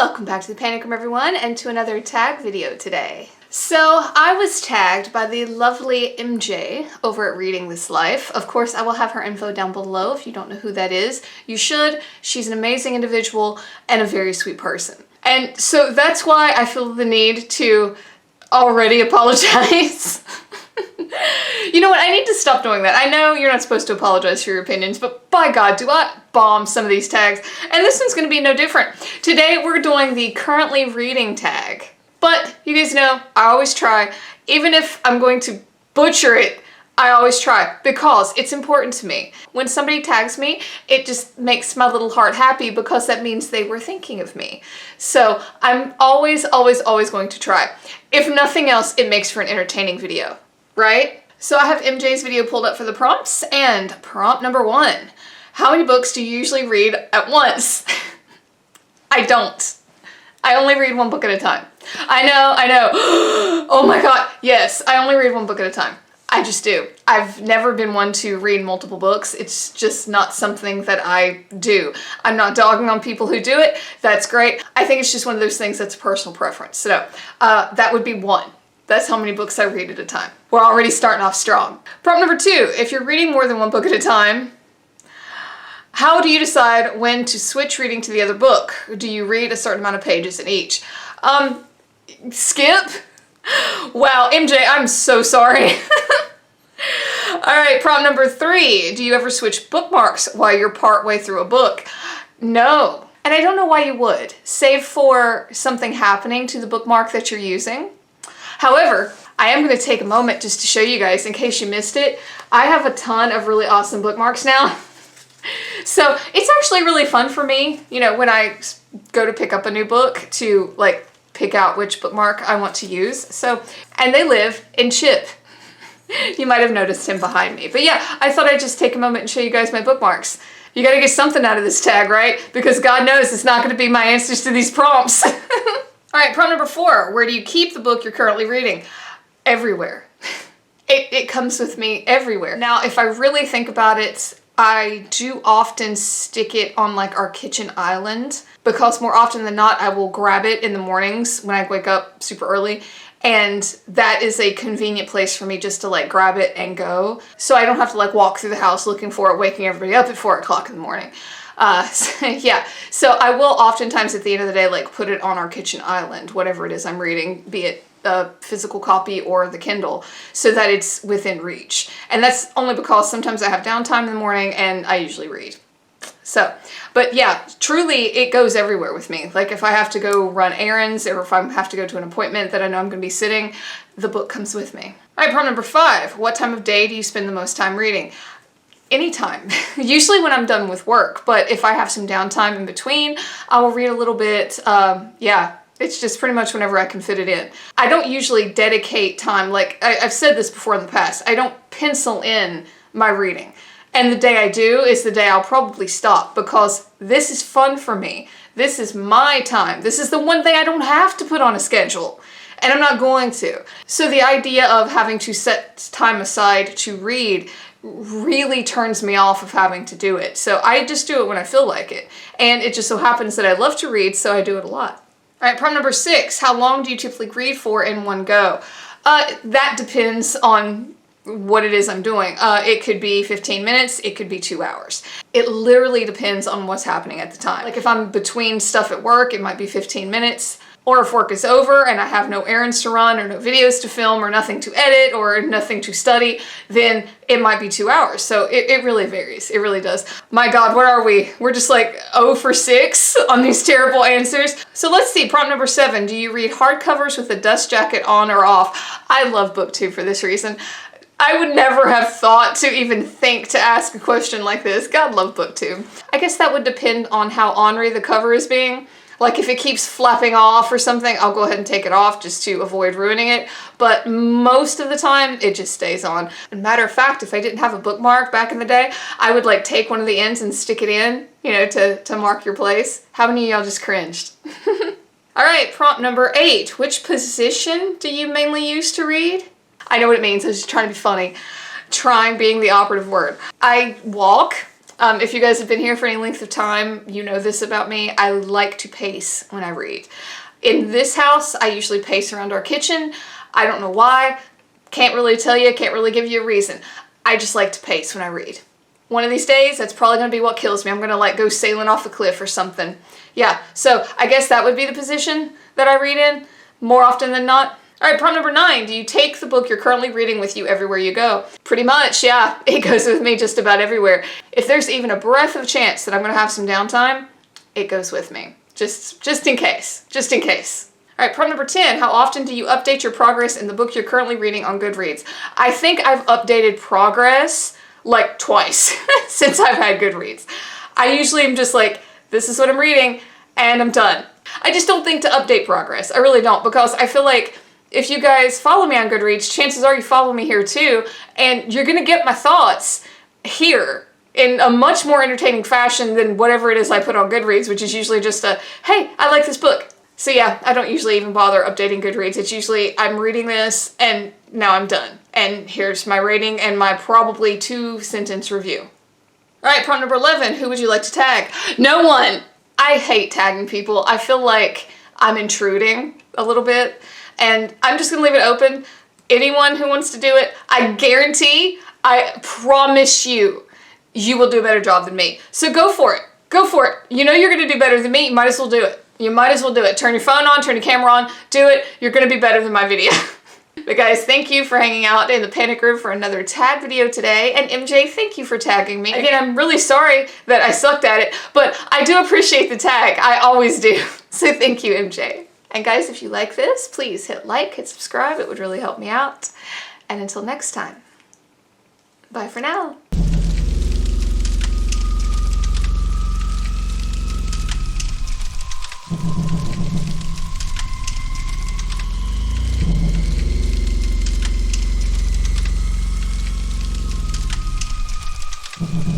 Welcome back to the Panic Room, everyone, and to another tag video today. So I was tagged by the lovely MJ over at Reading This Life. Of course, I will have her info down below if you don't know who that is. You should. She's an amazing individual and a very sweet person. And so that's why I feel the need to already apologize. You know what? I need to stop doing that. I know you're not supposed to apologize for your opinions, but by God, do I bomb some of these tags. And this one's going to be no different. Today, we're doing the currently reading tag. But you guys know, I always try. Even if I'm going to butcher it, I always try because it's important to me. When somebody tags me, it just makes my little heart happy because that means they were thinking of me. So I'm always going to try. If nothing else, it makes for an entertaining video, right? So I have MJ's video pulled up for the prompts, and prompt number 1. How many books do you usually read at once? I don't. I only read one book at a time. I know. Oh my God, yes, I only read one book at a time. I just do. I've never been one to read multiple books. It's just not something that I do. I'm not dogging on people who do it. That's great. I think it's just one of those things that's a personal preference. So that would be 1. That's how many books I read at a time. We're already starting off strong. Prompt number 2, if you're reading more than one book at a time, how do you decide when to switch reading to the other book? Do you read a certain amount of pages in each? Skip? Wow, MJ, I'm so sorry. Alright, prompt number 3. Do you ever switch bookmarks while you're partway through a book? No. And I don't know why you would, save for something happening to the bookmark that you're using. However, I am going to take a moment just to show you guys, in case you missed it, I have a ton of really awesome bookmarks now. So it's actually really fun for me, you know, when I go to pick up a new book to like pick out which bookmark I want to use. So, and they live in Chip. You might have noticed him behind me. But yeah, I thought I'd just take a moment and show you guys my bookmarks. You gotta get something out of this tag, right? Because God knows it's not gonna be my answers to these prompts. All right, prompt number 4. Where do you keep the book you're currently reading? Everywhere. It comes with me everywhere. Now, if I really think about it, I do often stick it on like our kitchen island because more often than not, I will grab it in the mornings when I wake up super early. And that is a convenient place for me just to like grab it and go. So I don't have to like walk through the house looking for it, waking everybody up at 4 o'clock in the morning. Yeah, so I will oftentimes at the end of the day like put it on our kitchen island, whatever it is I'm reading, be it a physical copy or the Kindle, so that it's within reach. And that's only because sometimes I have downtime in the morning and I usually read. So, but yeah, truly it goes everywhere with me. Like if I have to go run errands or if I have to go to an appointment that I know I'm going to be sitting, the book comes with me. All right, prompt number 5. What time of day do you spend the most time reading? Anytime. Usually when I'm done with work, but if I have some downtime in between, I will read a little bit. Yeah, it's just pretty much whenever I can fit it in. I don't usually dedicate time, like I've said this before in the past, I don't pencil in my reading. And the day I do is the day I'll probably stop because this is fun for me. This is my time. This is the one thing I don't have to put on a schedule. And I'm not going to. So the idea of having to set time aside to read really turns me off of having to do it. So I just do it when I feel like it. And it just so happens that I love to read, so I do it a lot. All right, prompt number 6. How long do you typically read for in one go? That depends on what it is I'm doing. It could be 15 minutes, it could be 2 hours. It literally depends on what's happening at the time. Like if I'm between stuff at work, it might be 15 minutes. Or if work is over and I have no errands to run or no videos to film or nothing to edit or nothing to study, then it might be 2 hours. So it really varies. It really does. My God, what are we? We're just like 0 for 6 on these terrible answers. So let's see, prompt number 7. Do you read hardcovers with a dust jacket on or off? I love BookTube for this reason. I would never have thought to even think to ask a question like this. God love BookTube. I guess that would depend on how ornery the cover is being. Like if it keeps flapping off or something, I'll go ahead and take it off just to avoid ruining it. But most of the time, it just stays on. And matter of fact, if I didn't have a bookmark back in the day, I would like take one of the ends and stick it in, you know, to mark your place. How many of y'all just cringed? All right, prompt number 8. Which position do you mainly use to read? I know what it means. I was just trying to be funny. Trying being the operative word. I walk If you guys have been here for any length of time, you know this about me. I like to pace when I read. In this house, I usually pace around our kitchen. I don't know why. Can't really tell you, can't really give you a reason. I just like to pace when I read. One of these days, that's probably gonna be what kills me. I'm gonna like go sailing off a cliff or something. Yeah, so I guess that would be the position that I read in more often than not. All right, problem number 9. Do you take the book you're currently reading with you everywhere you go? Pretty much, yeah. It goes with me just about everywhere. If there's even a breath of chance that I'm gonna have some downtime, it goes with me. Just in case. Just in case. All right, problem number 10. How often do you update your progress in the book you're currently reading on Goodreads? I think I've updated progress like twice since I've had Goodreads. I usually am just like, this is what I'm reading, and I'm done. I just don't think to update progress. I really don't, because I feel like if you guys follow me on Goodreads, chances are you follow me here too, and you're gonna get my thoughts here in a much more entertaining fashion than whatever it is I put on Goodreads, which is usually just a, hey, I like this book. So yeah, I don't usually even bother updating Goodreads. It's usually, I'm reading this, and now I'm done. And here's my rating and my probably 2-sentence review. All right, problem number 11. Who would you like to tag? No one. I hate tagging people. I feel like I'm intruding a little bit, and I'm just gonna leave it open. Anyone who wants to do it, I guarantee, I promise you, you will do a better job than me. So go for it. Go for it. You know you're gonna do better than me. You might as well do it. You might as well do it. Turn your phone on, turn your camera on, do it. You're gonna be better than my video. But guys, thank you for hanging out in the Panic Room for another tag video today. And MJ, thank you for tagging me. Again, I'm really sorry that I sucked at it, but I do appreciate the tag. I always do. So thank you, MJ. And guys, if you like this, please hit like, hit subscribe. It would really help me out. And until next time, bye for now. Mm-hmm.